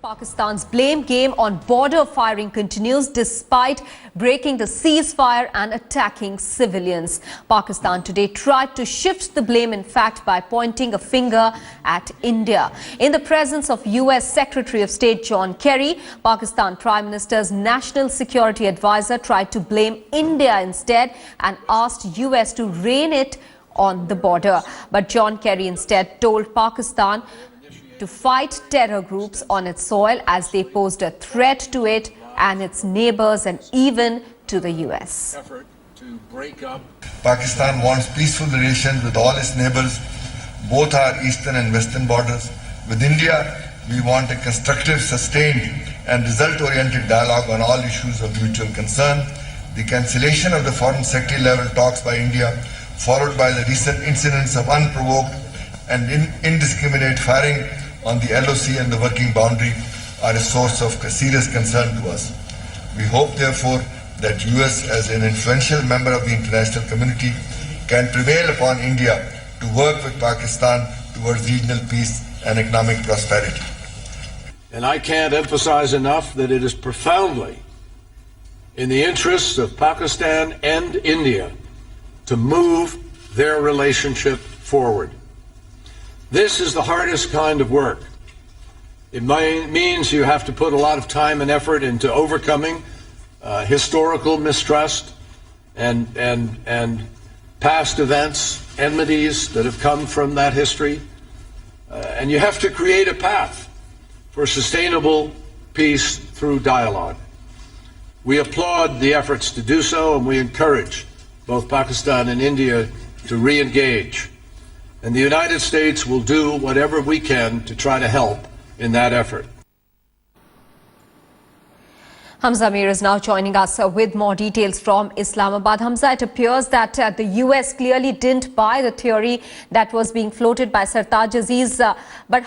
Pakistan's blame game on border firing continues despite breaking the ceasefire and attacking civilians. Pakistan today tried to shift the blame, in fact, by pointing a finger at India. In the presence of US Secretary of State John Kerry, Pakistan Prime Minister's National Security Advisor tried to blame India instead and asked US to rein it on the border. But John Kerry instead told Pakistan to fight terror groups on its soil as they posed a threat to it and its neighbours and even to the US. Pakistan wants peaceful relations with all its neighbours, both our eastern and western borders. With India, we want a constructive, sustained and result-oriented dialogue on all issues of mutual concern. The cancellation of the Foreign Secretary level talks by India, followed by the recent incidents of unprovoked and indiscriminate firing on the LOC and the working boundary, are a source of serious concern to us. We hope, therefore, that US, as an influential member of the international community, can prevail upon India to work with Pakistan towards regional peace and economic prosperity. And I can't emphasize enough that it is profoundly in the interests of Pakistan and India to move their relationship forward. This is the hardest kind of work. It means you have to put a lot of time and effort into overcoming historical mistrust and past events, enmities that have come from that history. And you have to create a path for sustainable peace through dialogue. We applaud the efforts to do so, and we encourage both Pakistan and India to re-engage. And the United States will do whatever we can to try to help in that effort. Hamza Mir is now joining us with more details from Islamabad. Hamza, it appears that the US clearly didn't buy the theory that was being floated by Sartaj Aziz. But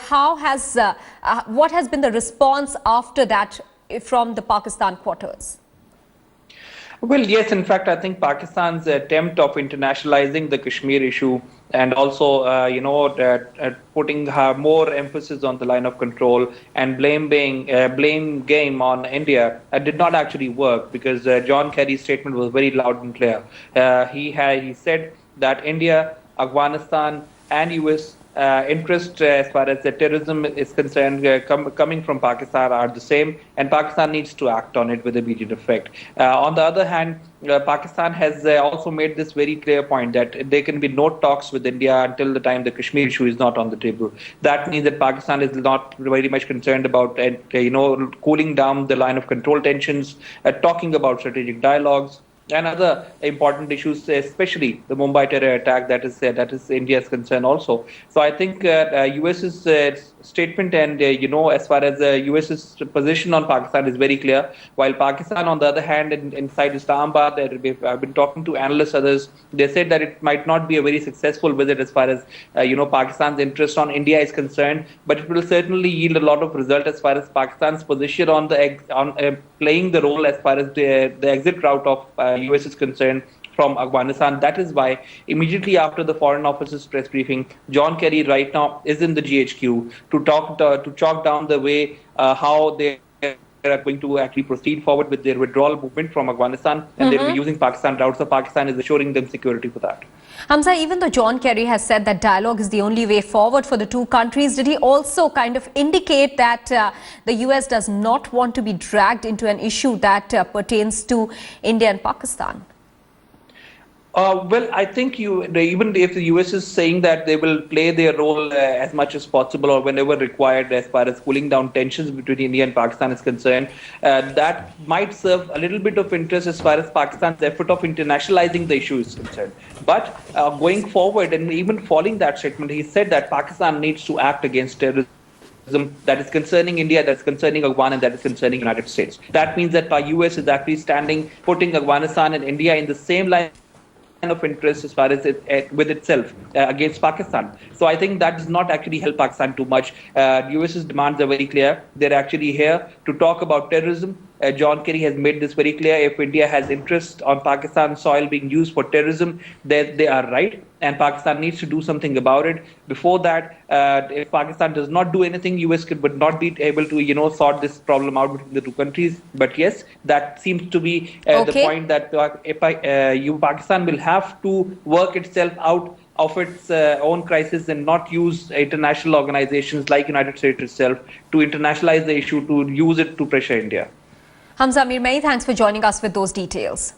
what has been the response after that from the Pakistan quarters? Well, yes, in fact, I think Pakistan's attempt of internationalizing the Kashmir issue and also, putting more emphasis on the line of control and blame game on India did not actually work, because John Kerry's statement was very loud and clear. He said that India, Afghanistan and US interest as far as the terrorism is concerned coming from Pakistan are the same, and Pakistan needs to act on it with immediate effect. On the other hand, Pakistan has also made this very clear point that there can be no talks with India until the time the Kashmir issue is not on the table. That means that Pakistan is not very much concerned about cooling down the line of control tensions, talking about strategic dialogues and other important issues, especially the Mumbai terror attack. That is India's concern also. So I think US's statement and as far as US's position on Pakistan is very clear. While Pakistan, on the other hand, inside Islamabad, I've been talking to analysts, others, they said that it might not be a very successful visit as far as Pakistan's interest on India is concerned, but it will certainly yield a lot of result as far as Pakistan's position on playing the role as far as the exit route of US is concerned from Afghanistan. That is why immediately after the Foreign Office's press briefing, John Kerry right now is in the GHQ to chalk down the way how they are going to actually proceed forward with their withdrawal movement from Afghanistan, and they'll be using Pakistan routes. So Pakistan is assuring them security for that. Hamza, even though John Kerry has said that dialogue is the only way forward for the two countries, did he also kind of indicate that the US does not want to be dragged into an issue that pertains to India and Pakistan? Well, I think even if the US is saying that they will play their role as much as possible or whenever required as far as cooling down tensions between India and Pakistan is concerned, that might serve a little bit of interest as far as Pakistan's effort of internationalizing the issue is concerned. But going forward and even following that statement, he said that Pakistan needs to act against terrorism that is concerning India, that is concerning Afghanistan, and that is concerning the United States. That means that the US is actually putting Afghanistan and India in the same line of interest as far as with itself against Pakistan. So I think that does not actually help Pakistan too much. US's demands are very clear. They're actually here to talk about terrorism, John Kerry has made this very clear. If India has interest on Pakistan soil being used for terrorism, they are right. And Pakistan needs to do something about it. Before that, if Pakistan does not do anything, US would not be able to, sort this problem out between the two countries. But yes, that seems to be the point that Pakistan will have to work itself out of its own crisis and not use international organizations like United States itself to internationalize the issue, to use it to pressure India. Hamza Mirmai, thanks for joining us with those details.